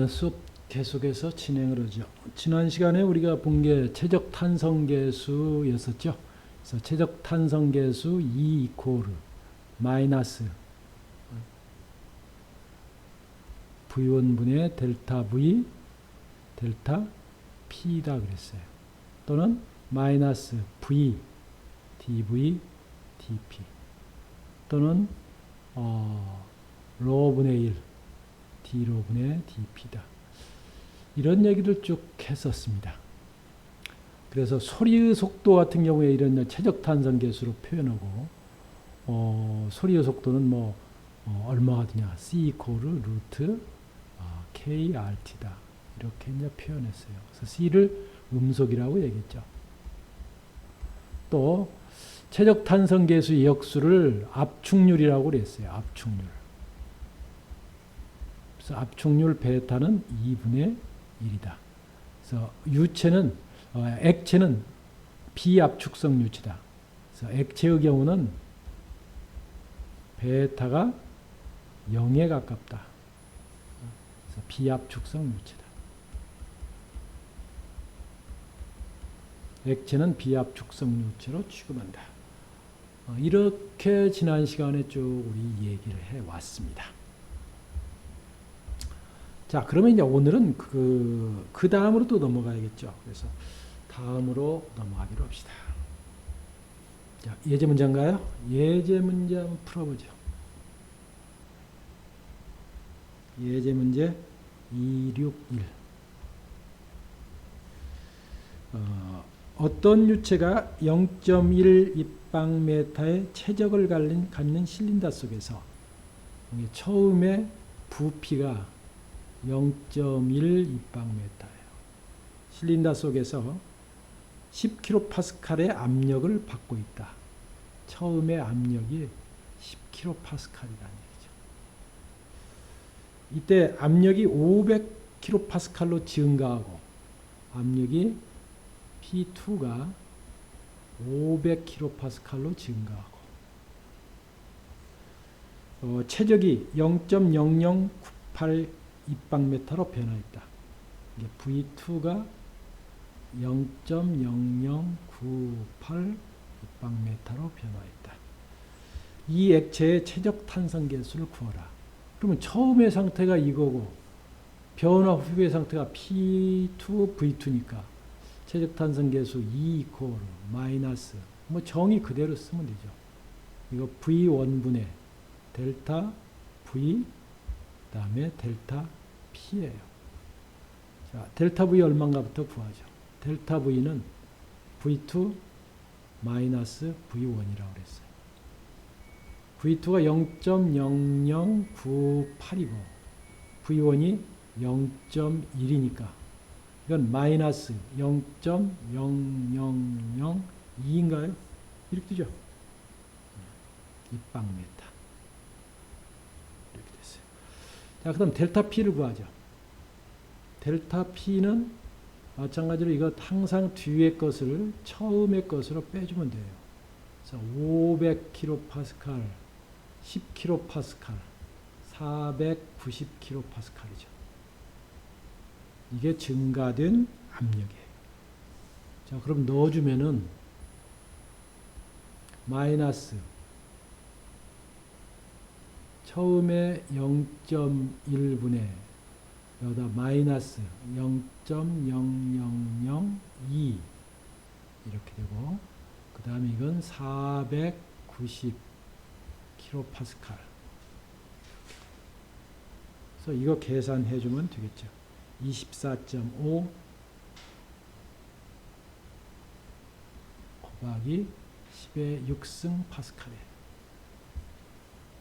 수업 계속해서 진행을 하죠. 지난 시간에 우리가 본 게 최적 탄성계수였었죠. 그래서 최적 탄성계수 E 이코르 마이너스 V1분의 델타 V 델타 P다 그랬어요. 또는 마이너스 V dV dP 또는 로분의 1 D로분의 dP다. 이런 얘기를 쭉 했었습니다. 그래서 소리의 속도 같은 경우에 이런 최적탄성계수로 표현하고 소리의 속도는 얼마가 되냐 C 이코르 루트 KRT다. 이렇게 이제 표현했어요. 그래서 C를 음속이라고 얘기했죠. 또 최적탄성계수의 역수를 압축률이라고 그랬어요. 압축률. 그래서 압축률 베타는 2분의 1이다. 그래서 액체는 비압축성 유체다. 그래서 액체의 경우는 베타가 0에 가깝다. 그래서 비압축성 유체다. 액체는 비압축성 유체로 취급한다. 이렇게 지난 시간에 쭉 우리 얘기를 해왔습니다. 자, 그러면 이제 오늘은 그 다음으로 또 넘어가야겠죠. 그래서 다음으로 넘어가기로 합시다. 자, 예제 문제인가요? 예제 문제 한번 풀어보죠. 예제 문제 261. 어떤 유체가 0.1 입방메타의 최적을 갖는 실린더 속에서 처음에 부피가 0.1 입방메타예요. 실린더 속에서 10kPa의 압력을 받고 있다. 처음에 압력이 10kPa이라는 얘기죠. 이때 압력이 500kPa로 증가하고 압력이 P2가 500kPa로 증가하고 최적이 0.0098 입방메타로 변화했다. 이게 V2가 0.0098 입방메타로 변화했다. 이 액체의 최적 탄성계수를 구하라. 그러면 처음의 상태가 이거고 변화 후의 상태가 P2, V2니까 최적 탄성계수 E 이코르 마이너스 정의 그대로 쓰면 되죠. 이거 V1분의 델타 V 다음에 델타 P예요. 자, 델타 V 얼마인가부터 구하죠. 델타 V는 V2 마이너스 V1이라고 그랬어요. V2가 0.0098이고 V1이 0.1이니까 이건 마이너스 0.0002인가요? 이렇게 되죠. 입방메타. 이렇게 됐어요. 자, 그 다음 델타 P를 구하죠. 델타 P는 마찬가지로 이거 항상 뒤에 것을 처음의 것으로 빼주면 돼요. 그래서 500kPa, 10kPa, 490kPa이죠. 이게 증가된 압력이에요. 자, 그럼 넣어주면은 마이너스 처음에 0.1분의 여기다 마이너스 0.0002 이렇게 되고 그 다음에 이건 490kPa. 그래서 이거 계산해 주면 되겠죠. 24.5 곱하기 10의 6승 파스칼이에요.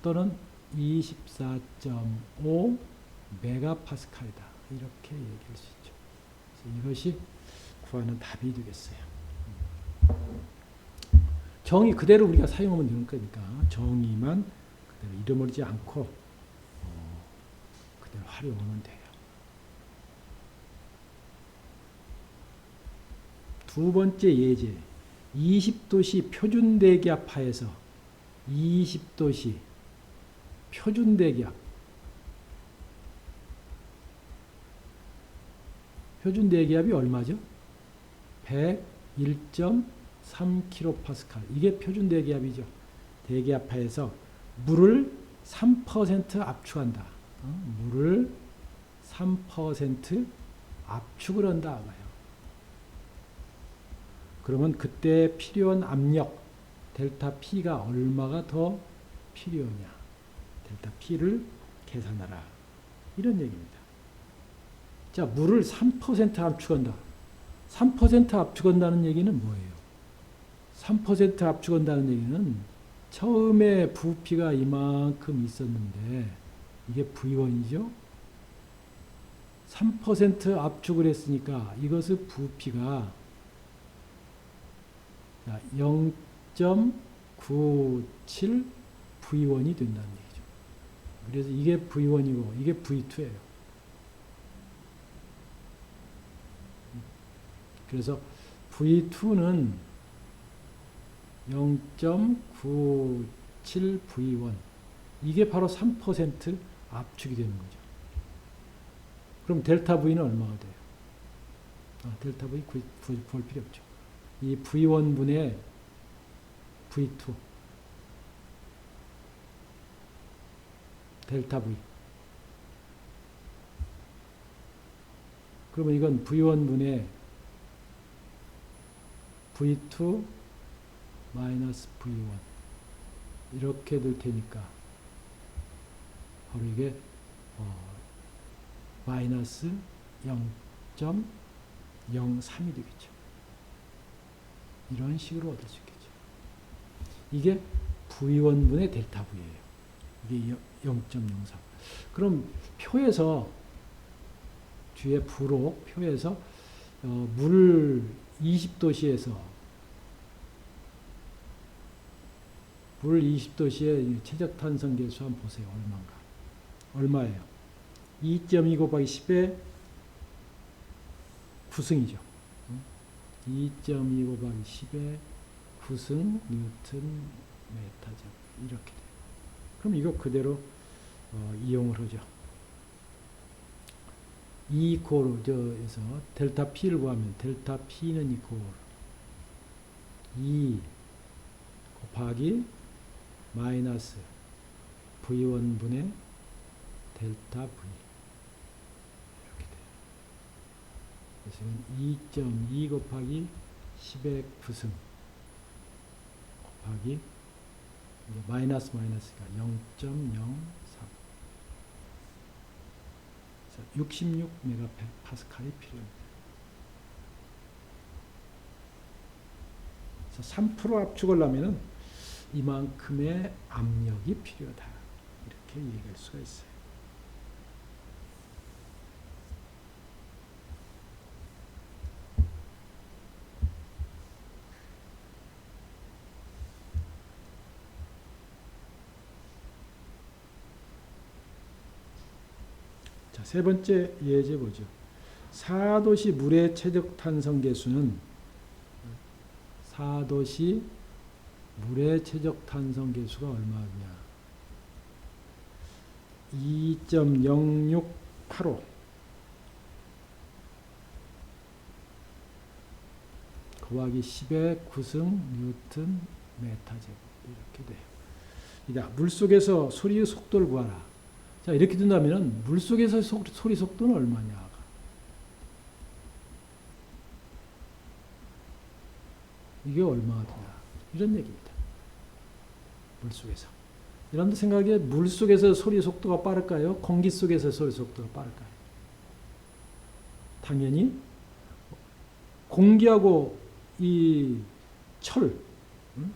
또는 24.5 메가파스칼이다. 이렇게 얘기할 수 있죠. 그래서 이것이 구하는 답이 되겠어요. 정의 그대로 우리가 사용하면 되는 거니까 정의만 그대로 잃어버리지 않고 그대로 활용하면 돼요. 두 번째 예제 20도씨 표준대기압하에서 20도씨 표준대기압 표준 대기압이 얼마죠? 101.3kPa. 이게 표준 대기압이죠. 대기압하에서 물을 3% 압축한다. 물을 3% 압축을 한다. 봐요. 그러면 그때 필요한 압력 델타 P가 얼마가 더 필요하냐. 델타 P를 계산하라. 이런 얘기입니다. 자, 물을 3% 압축한다. 3% 압축한다는 얘기는 뭐예요? 3% 압축한다는 얘기는 처음에 부피가 이만큼 있었는데 이게 V1이죠? 3% 압축을 했으니까 이것의 부피가 0.97 V1이 된다는 얘기죠. 그래서 이게 V1이고 이게 V2예요. 그래서 V2는 0.97 V1 이게 바로 3% 압축이 되는 거죠. 그럼 델타 V는 얼마가 돼요? 델타 V 구할 필요 없죠. 이 V1분의 V2 델타 V. 그러면 이건 V1분의 V2 마이너스 V1 이렇게 될 테니까 바로 이게 마이너스 0.03이 되겠죠. 이런 식으로 얻을 수 있겠죠. 이게 V1분의 델타 V예요. 이게 0.03. 그럼 표에서 뒤에 부록 표에서 물 20도씨에서 물 20도씨의 최적탄성계수 한번 보세요. 얼마인가? 얼마예요? 2.2 곱하기 10의 9승이죠. 2.2 곱하기 10의 9승 뉴턴 메타제곱 이렇게 돼요. 그럼 이거 그대로 이용을 하죠. E 이코르에서 델타 P를 구하면 델타 P는 이코르 E 곱하기 마이너스 V1분의 델타 V 이렇게 돼요. 그래서 2.2 곱하기 10의 9승 곱하기 마이너스 마이너스가 0.03 66메가파스칼이 필요합니다. 그래서 3% 압축을 하면은 이만큼의 압력이 필요하다. 이렇게 얘기할 수가 있어요. 자, 세 번째 예제 보죠. 4도시 물의 최적 탄성 계수는 4도시 물의 최적 탄성 계수가 얼마냐? 2.0685 곱하기 10의 9승 뉴턴 메타제곱 이렇게 돼요. 물속에서 소리의 속도를 구하라. 자, 이렇게 된다면 물속에서 소리 속도는 얼마냐? 이게 얼마가 되냐? 이런 얘기입니다. 물속에서. 여러분들 생각에 물속에서 소리 속도가 빠를까요? 공기 속에서 소리 속도가 빠를까요? 당연히 공기하고 이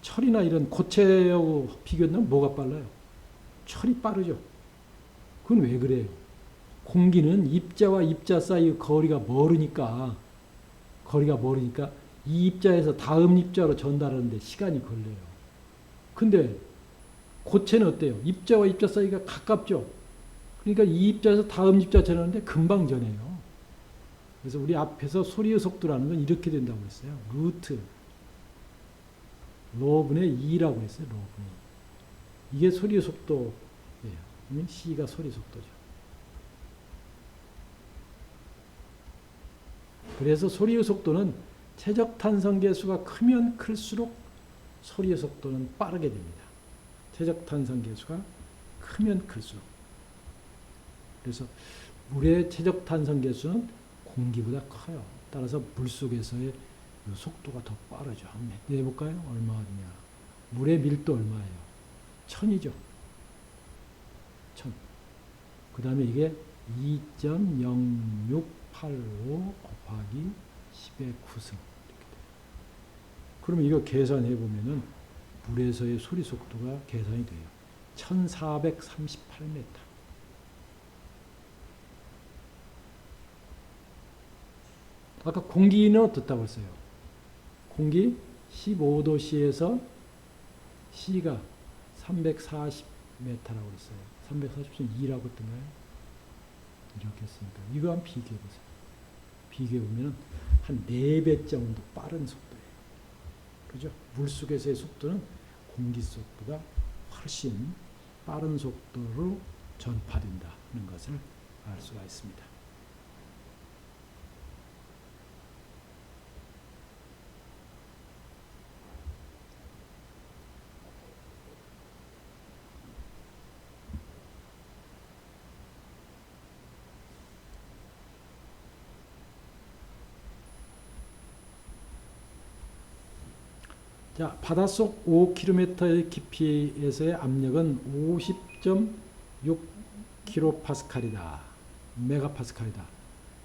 철이나 이런 고체하고 비교하면 뭐가 빨라요? 철이 빠르죠. 그건 왜 그래요? 공기는 입자와 입자 사이의 거리가 멀으니까 이 입자에서 다음 입자로 전달하는데 시간이 걸려요. 근데 고체는 어때요? 입자와 입자 사이가 가깝죠. 그러니까 이 입자에서 다음 입자 전하는데 금방 전해요. 그래서 우리 앞에서 소리의 속도라는 건 이렇게 된다고 했어요. 루트 로분의 2라고 했어요. 로분의 2. 이게 소리의 속도예요. C가 소리 속도죠. 그래서 소리의 속도는 최적 탄성 계수가 크면 클수록 소리의 속도는 빠르게 됩니다. 최적 탄성 계수가 크면 클수록. 그래서 물의 최적 탄성 계수는 공기보다 커요. 따라서 물속에서의 속도가 더 빠르죠. 한번 해볼까요? 얼마냐? 물의 밀도 얼마예요? 1000이죠. 1000. 그 다음에 이게 2.0685 곱하기 10의 9승. 그러면 이거 계산해 보면은 물에서의 소리 속도가 계산이 돼요. 1438m. 아까 공기는 어떻다고 했어요? 공기 15도씨에서 C가 340m라고 했어요. 340.2라고 했던가요? 이렇게 했으니까. 이거 한번 비교해보세요. 비교해보면 한 4배 정도 빠른 속도예요. 그죠? 물속에서의 속도는 공기 속도보다 훨씬 빠른 속도로 전파된다는 것을 알 수가 있습니다. 자, 바닷속 5km의 깊이에서의 압력은 50.6kPa이다. 메가파스칼이다.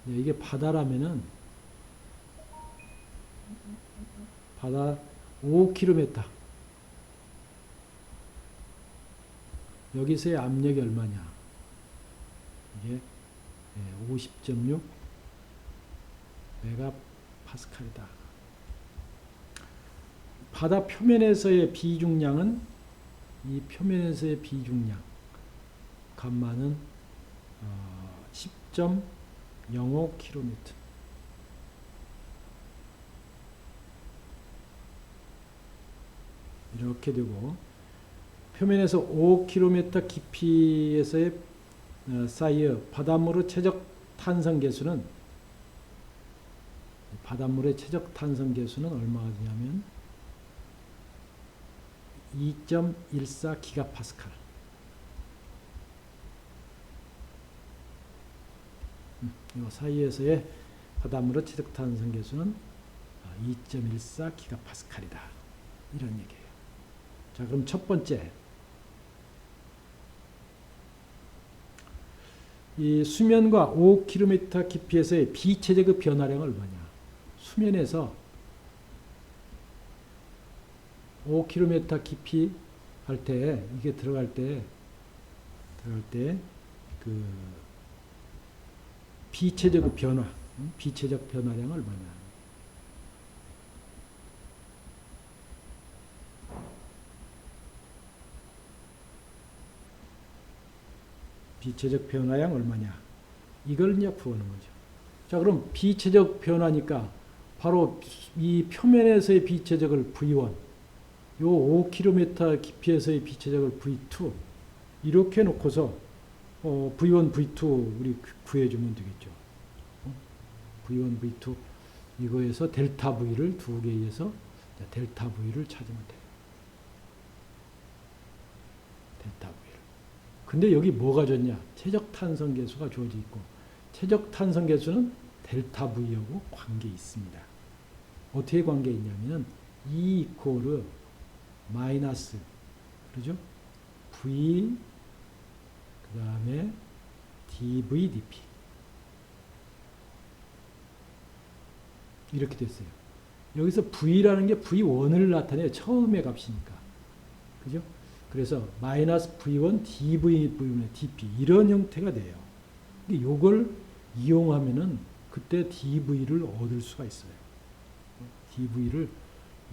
네, 이게 바다라면은 바다 5km. 여기서의 압력이 얼마냐? 이게 50.6 메가파스칼이다. 바다 표면에서의 비중량은 이 표면에서의 비중량 감마는 10.05km. 이렇게 되고 표면에서 5km 깊이에서의 사이의 바닷물의 최적 탄성 계수는 바닷물의 최적 탄성 계수는 얼마가 되냐면 2.14 기가파스칼. 이 사이에서의 바닷물의 최적 탄성 계수는 2.14 기가파스칼이다. 이런 얘기예요. 자, 그럼 첫 번째, 이 수면과 5km 깊이에서의 비체적의 변화량은 얼마냐? 수면에서 5km 깊이 할 때, 이게 들어갈 때 그 비체적 변화, 비체적 변화량은 얼마냐? 비체적 변화량 얼마냐? 이걸 이제 구하는 거죠. 자, 그럼 비체적 변화니까 바로 이 표면에서의 비체적을 V1, 요 5km 깊이에서의 비체적을 V2 이렇게 놓고서 V1, V2 우리 구해주면 되겠죠. V1, V2 이거에서 델타 V를 두 개에서 델타 V를 찾으면 돼요. 델타 V를. 근데 여기 뭐가 좋냐? 최적 탄성 계수가 주어져 있고 최적 탄성 계수는 델타 V하고 관계 있습니다. 어떻게 관계 있냐면은 E 이코르 마이너스 그러죠? V 그 다음에 dV dP 이렇게 됐어요. 여기서 V라는 게 V1을 나타내요. 처음의 값이니까. 그죠? 그래서 마이너스 V1 dV 분의 dP 이런 형태가 돼요. 이걸 이용하면은 그때 dV를 얻을 수가 있어요. dV를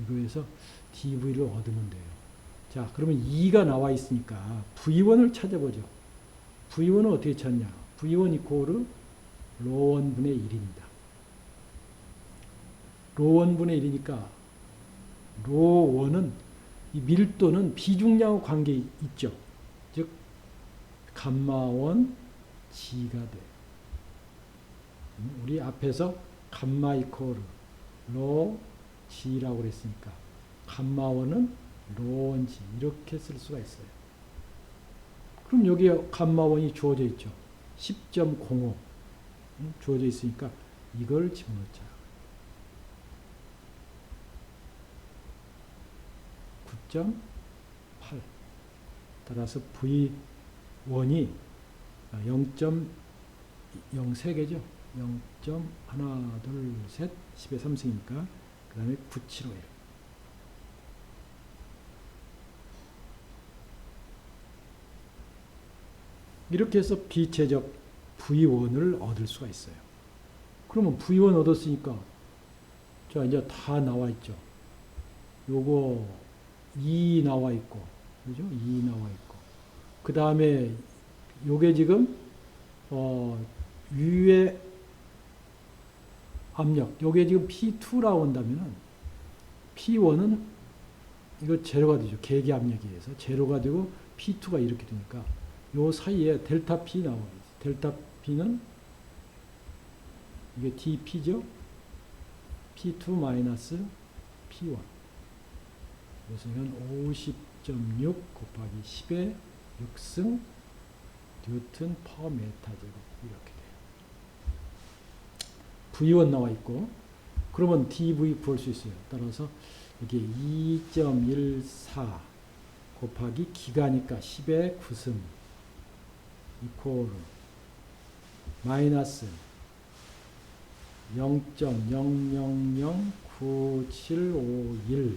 이거에서 dV를 얻으면 돼요. 자, 그러면 2가 나와 있으니까 V1을 찾아보죠. V1은 어떻게 찾냐? V1 이코르 로1 분의 1입니다. 로1 분의 1이니까 로1은 이 밀도는 비중량과 관계 있죠. 즉 감마1 G가 돼. 우리 앞에서 감마 이코르 로 G라고 그랬으니까 감마1은 로 G 이렇게 쓸 수가 있어요. 그럼 여기에 감마1이 주어져 있죠. 10.05 주어져 있으니까 이걸 집어넣자. 9.8 따라서 V1이 0.03개죠. 0. 하나, 둘, 셋, 10의 3승이니까 그 다음에 975예요. 이렇게 해서 비체적 V1을 얻을 수가 있어요. 그러면 V1 얻었으니까 자 이제 다 나와 있죠. 요거 2 나와 있고 그죠? 2 나와 있고 그 다음에 요게 지금 위의 압력 요게 지금 P2라고 한다면은 P1은 이거 제로가 되죠. 계기 압력에 의해서 제로가 되고 P2가 이렇게 되니까 요 사이에 델타 P 나와요. 델타 P는 이게 dP죠. P2 마이너스 P1 그래서 이건 50.6 곱하기 10의 6승 뉴턴 퍼 메타 제곱 이렇게 돼요. V1 나와 있고 그러면 dV 구할 수 있어요. 따라서 이게 2.14 곱하기 기가니까 10의 9승 이코르 마이너스 0.000971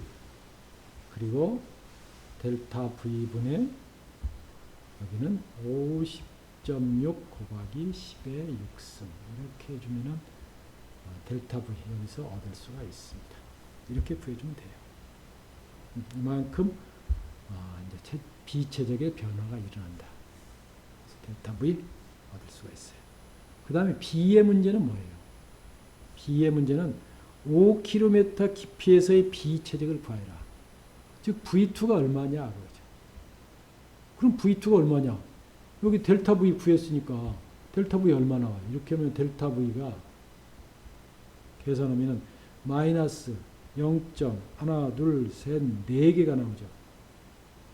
그리고 델타 V분의 여기는 50.6 곱하기 10의 6승 이렇게 해주면은 델타 V 여기서 얻을 수가 있습니다. 이렇게 구해주면 돼요. 이만큼 이제 비체적의 변화가 일어난다. 그래서 델타 V 얻을 수가 있어요. 그 다음에 B의 문제는 뭐예요? B의 문제는 5km 깊이에서의 비체적을 구하라. 즉 V2가 얼마냐 그러죠. 그럼 V2가 얼마냐? 여기 델타 V 구했으니까 델타 V 얼마 나와요? 이렇게 하면 델타 V가 계산하면은 마이너스 0. 하나, 둘, 셋, 4개가 나오죠.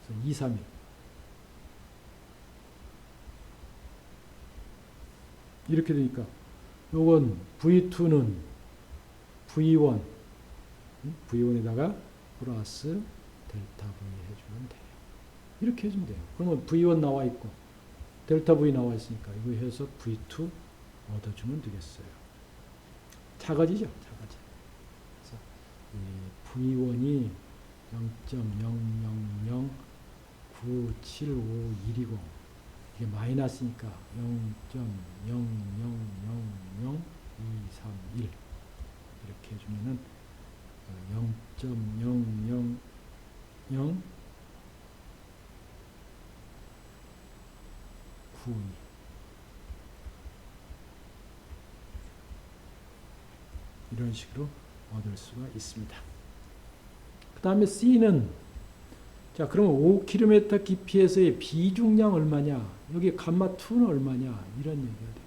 그래서 2, 3일. 이렇게 되니까 요건 V2는 V1 V1에다가 플러스 델타 V 해주면 돼요. 이렇게 해주면 돼요. 그러면 V1 나와 있고 델타 V 나와 있으니까 이거 해서 V2 얻어주면 되겠어요. 작아지죠. 작아져. 그래서 이 V1이 0.00097512고 이게 마이너스니까 0.0000231 이렇게 해주면은 0.00092 이런 식으로 얻을 수가 있습니다. 그 다음에 C는 자 그러면 5km 깊이에서의 비중량 얼마냐 여기 감마2는 얼마냐 이런 얘기가 돼요.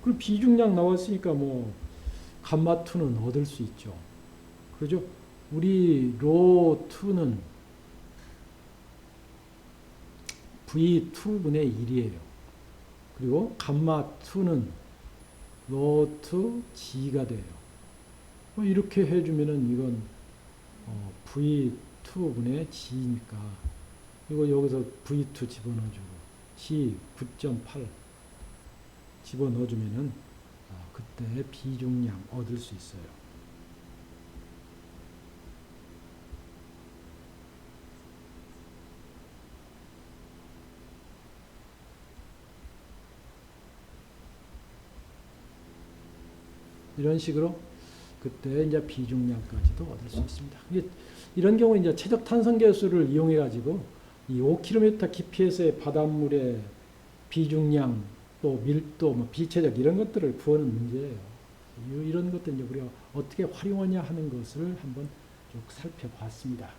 그럼 비중량 나왔으니까 뭐 감마2는 얻을 수 있죠. 그죠? 우리 로2는 V2분의 1이에요. 그리고 감마2는 로2 G가 돼요. 이렇게 해주면은 이건 V2분의 G니까 이거 여기서 V2 집어넣어주고 G 9.8 집어넣어주면은 그때 비중량 얻을 수 있어요. 이런 식으로 그때 이제 비중량까지도 얻을 수 있습니다. 이런 경우 이제 최적 탄성계수를 이용해 가지고 이 5km 깊이에서의 바닷물의 비중량 또 밀도 뭐 비체적 이런 것들을 구하는 문제예요. 이런 것들 이제 우리가 어떻게 활용하냐 하는 것을 한번 쭉 살펴봤습니다.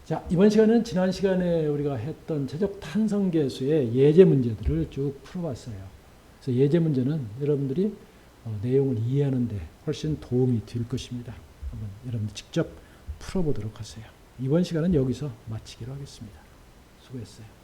자, 이번 시간은 지난 시간에 우리가 했던 최적 탄성계수의 예제 문제들을 쭉 풀어봤어요. 그래서 예제 문제는 여러분들이 내용을 이해하는 데 훨씬 도움이 될 것입니다. 한번 여러분들 직접 풀어보도록 하세요. 이번 시간은 여기서 마치기로 하겠습니다. 수고했어요.